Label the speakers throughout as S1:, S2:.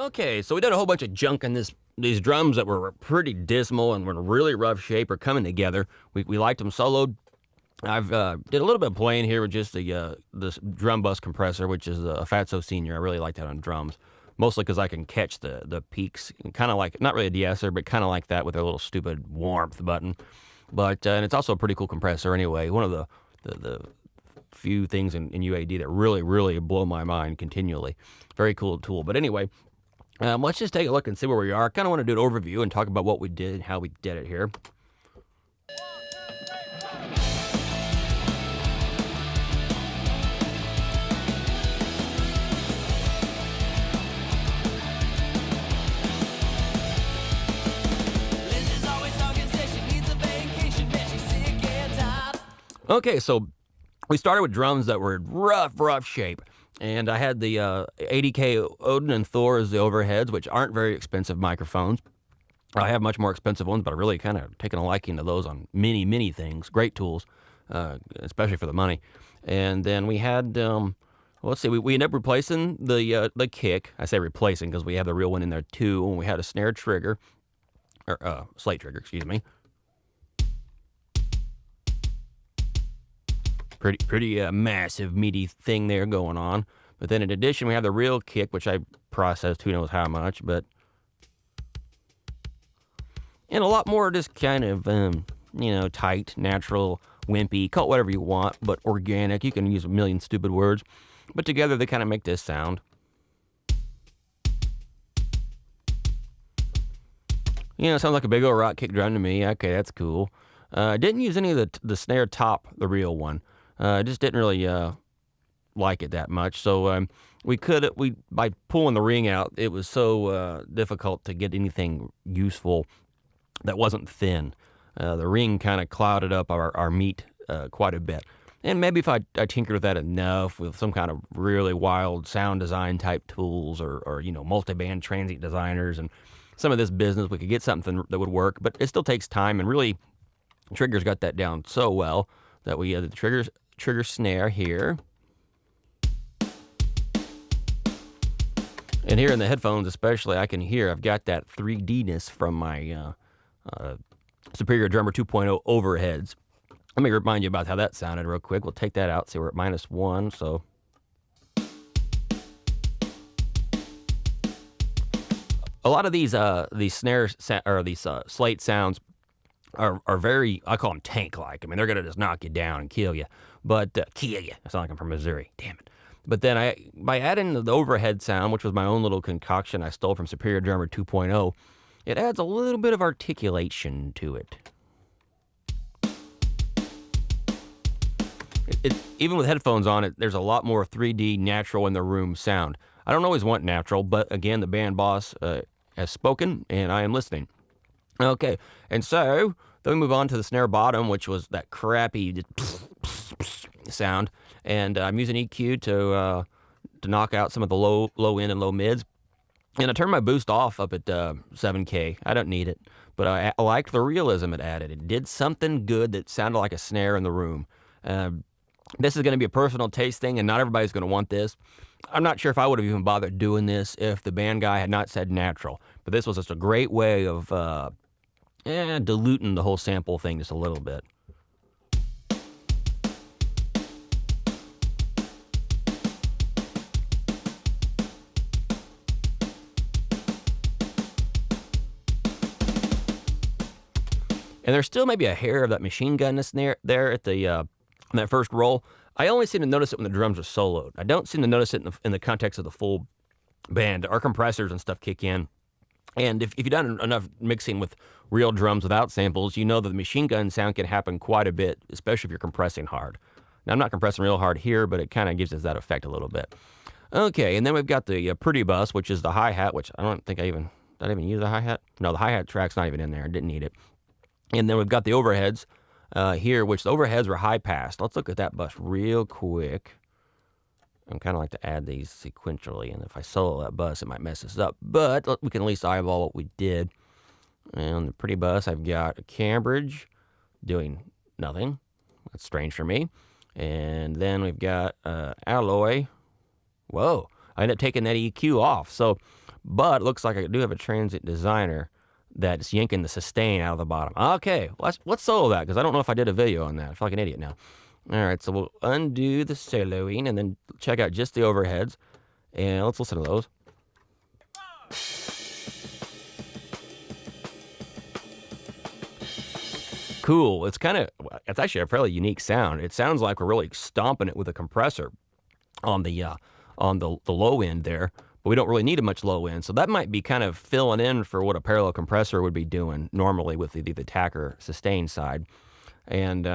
S1: Okay, so we did a whole bunch of junk in these drums that were pretty dismal and were in really rough shape or coming together. We liked them soloed. I've did a little bit of playing here with just the this drum bus compressor, which is a Fatso Senior. I really like that on drums, mostly because I can catch the peaks, kind of like not really a de-esser, but kind of like that with a little stupid warmth button. But and it's also a pretty cool compressor anyway. One of the few things in UAD that really blow my mind continually. Very cool tool. But anyway, let's just take a look and see where we are. I kind of want to do an overview and talk about what we did and how we did it here. Okay, so we started with drums that were in rough shape. And I had the 80K Odin and Thor as the overheads, which aren't very expensive microphones. I have much more expensive ones, but I really kind of taken a liking to those on many things. Great tools, especially for the money. And then we had, let's see, we ended up replacing the kick. I say replacing because we have the real one in there too. And we had a snare trigger, or slate trigger, excuse me. Pretty massive, meaty thing there going on. But then in addition, we have the real kick, which I processed who knows how much, but... And a lot more just kind of, tight, natural, wimpy, call it whatever you want, but organic. You can use a million stupid words. But together, they kind of make this sound. It sounds like a big old rock kick drum to me. Okay, that's cool. I didn't use any of the snare top, the real one. I just didn't really like it that much. So by pulling the ring out, it was so difficult to get anything useful that wasn't thin. The ring kind of clouded up our meat quite a bit. And maybe if I tinkered with that enough with some kind of really wild sound design type tools or multi-band transient designers and some of this business, we could get something that would work. But it still takes time, and really, Trigger's got that down so well that we have the trigger snare here. And here in the headphones especially, I can hear I've got that 3D-ness from my Superior Drummer 2.0 overheads. Let me remind you about how that sounded real quick. We'll take that out. See, we're at -1, so... A lot of these snares or these slate sounds are very, I call them tank-like. I mean, they're gonna just knock you down and kill you. But kill you. I sound like I'm from Missouri. Damn it. But then by adding the overhead sound, which was my own little concoction I stole from Superior Drummer 2.0, it adds a little bit of articulation to it. Even with headphones on it, there's a lot more 3D natural in the room sound. I don't always want natural, but again, the band boss has spoken, and I am listening. Okay, and so then we move on to the snare bottom, which was that crappy sound, and I'm using EQ to knock out some of the low end and low mids. And I turned my boost off up at 7K. I don't need it, but I liked the realism it added. It did something good that sounded like a snare in the room. This is going to be a personal taste thing, and not everybody's going to want this. I'm not sure if I would have even bothered doing this if the band guy had not said natural. But this was just a great way of diluting the whole sample thing just a little bit. And there's still maybe a hair of that machine gunness there at the in that first roll. I only seem to notice it when the drums are soloed. I don't seem to notice it in the context of the full band. Our compressors and stuff kick in. And if you've done enough mixing with real drums without samples, you know that the machine gun sound can happen quite a bit, especially if you're compressing hard. Now, I'm not compressing real hard here, but it kind of gives us that effect a little bit. Okay, and then we've got the Pretty Bus, which is the hi-hat, which I don't think did I even use the hi-hat? No, the hi-hat track's not even in there. I didn't need it. And then we've got the overheads here, which the overheads were high-passed. Let's look at that bus real quick. I kind of like to add these sequentially, and if I solo that bus, it might mess us up. But we can at least eyeball what we did. And the Pretty Bus, I've got a Cambridge doing nothing. That's strange for me. And then we've got Alloy. Whoa, I ended up taking that EQ off. So but it looks like I do have a transient designer that's yanking the sustain out of the bottom. Okay, let's solo that, because I don't know if I did a video on that. I feel like an idiot now. All right, so we'll undo the soloing and then check out just the overheads, and let's listen to those. Cool. It's actually a fairly unique sound. It sounds like we're really stomping it with a compressor on the low end there, but we don't really need a much low end. So that might be kind of filling in for what a parallel compressor would be doing normally with the Tacker sustain side. And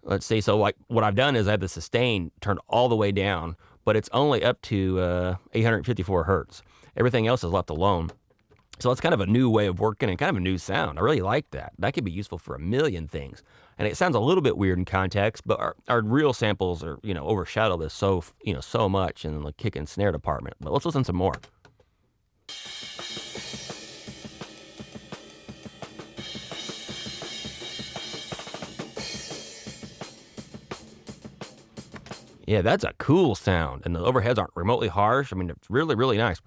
S1: let's see. So like what I've done is I have the sustain turned all the way down, but it's only up to 854 hertz. Everything else is left alone. So it's kind of a new way of working and kind of a new sound. I really like that. That could be useful for a million things. And it sounds a little bit weird in context, but our real samples are, overshadow this so much in the kick and snare department. But let's listen some more. Yeah, that's a cool sound. And the overheads aren't remotely harsh. I mean, it's really, really nice.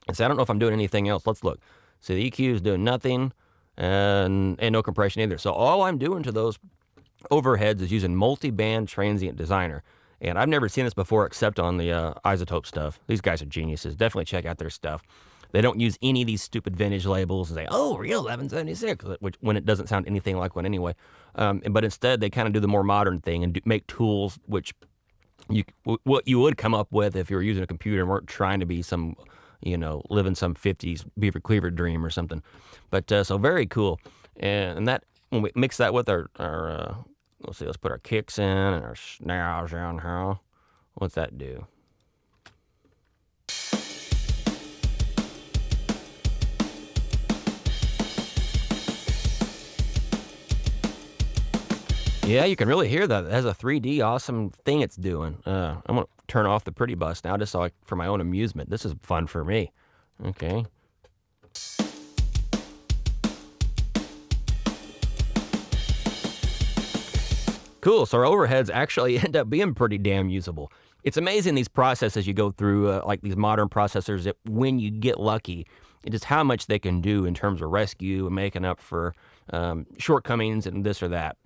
S1: And so I don't know if I'm doing anything else. Let's look. So the EQ is doing nothing and no compression either. So all I'm doing to those overheads is using multi-band transient designer. And I've never seen this before except on the iZotope stuff. These guys are geniuses. Definitely check out their stuff. They don't use any of these stupid vintage labels and say, oh, real 1176, when it doesn't sound anything like one anyway. But instead, they kind of do the more modern thing and make tools what you would come up with if you were using a computer and weren't trying to be some, living some 50s Beaver Cleaver dream or something. But so very cool. And that, when we mix that with our let's see, let's put our kicks in and our snares down here. What's that do? Yeah, you can really hear that. It has a 3D awesome thing it's doing. I'm going to turn off the pretty bus now just for my own amusement. This is fun for me. Okay. Cool. So our overheads actually end up being pretty damn usable. It's amazing these processes you go through, like these modern processors, that when you get lucky, just how much they can do in terms of rescue and making up for shortcomings and this or that.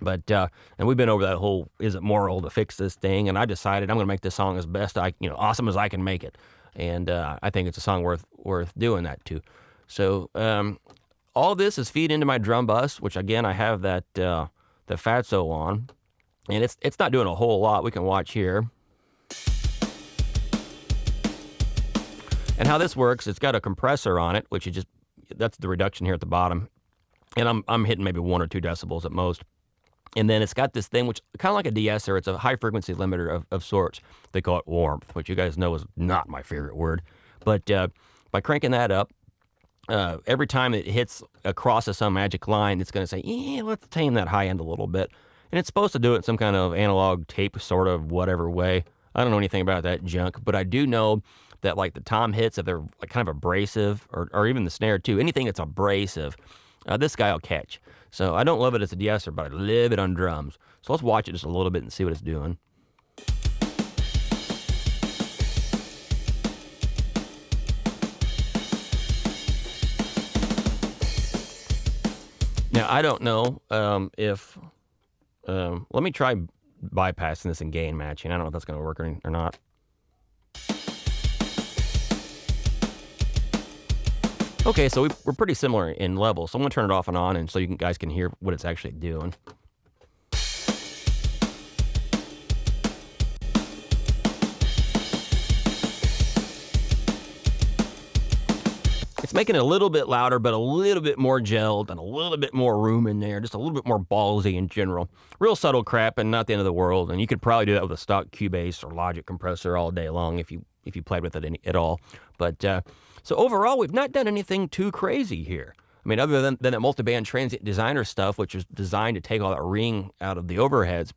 S1: But, and we've been over that whole, is it moral to fix this thing? And I decided I'm going to make this song as best awesome as I can make it. And I think it's a song worth doing that too. So all this is feed into my drum bus, which again, I have that the Fatso on. And it's not doing a whole lot. We can watch here. And how this works, it's got a compressor on it, which that's the reduction here at the bottom. And I'm hitting maybe 1 or 2 decibels at most. And then it's got this thing, which kind of like a de-esser. It's a high-frequency limiter of sorts. They call it warmth, which you guys know is not my favorite word. But by cranking that up, every time it hits across some magic line, it's going to say, yeah, let's tame that high end a little bit. And it's supposed to do it in some kind of analog tape sort of whatever way. I don't know anything about that junk, but I do know that like the tom hits, if they're like kind of abrasive, or even the snare too, anything that's abrasive, this guy will catch. So I don't love it as a de-esser, but I love it on drums. So let's watch it just a little bit and see what it's doing. Now, I don't know if... let me try bypassing this and gain matching. I don't know if that's going to work or not. Okay, so we're pretty similar in level. So I'm going to turn it off and on, and so you guys can hear what it's actually doing. It's making it a little bit louder, but a little bit more gelled and a little bit more room in there, just a little bit more ballsy in general. Real subtle crap and not the end of the world. And you could probably do that with a stock Cubase or Logic compressor all day long if you played with it at all. But so overall, we've not done anything too crazy here. I mean, other than that multi-band transient designer stuff, which is designed to take all that ring out of the overheads,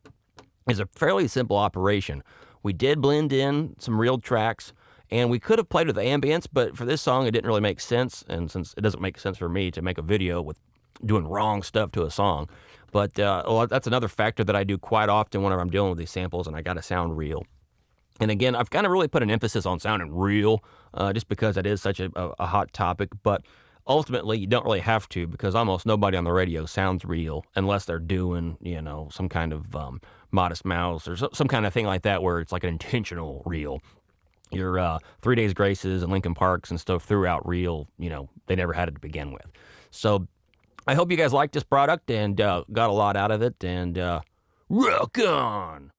S1: is a fairly simple operation. We did blend in some real tracks, and we could have played with the ambience, but for this song, it didn't really make sense. And since it doesn't make sense for me to make a video with doing wrong stuff to a song, but that's another factor that I do quite often whenever I'm dealing with these samples, and I got to sound real. And again, I've kind of really put an emphasis on sounding real, just because it is such a hot topic. But ultimately, you don't really have to because almost nobody on the radio sounds real unless they're doing, some kind of Modest Mouse or some kind of thing like that where it's like an intentional real. Your 3 Days Graces and Linkin Parks and stuff throughout real, they never had it to begin with. So I hope you guys liked this product and got a lot out of it. And rock on!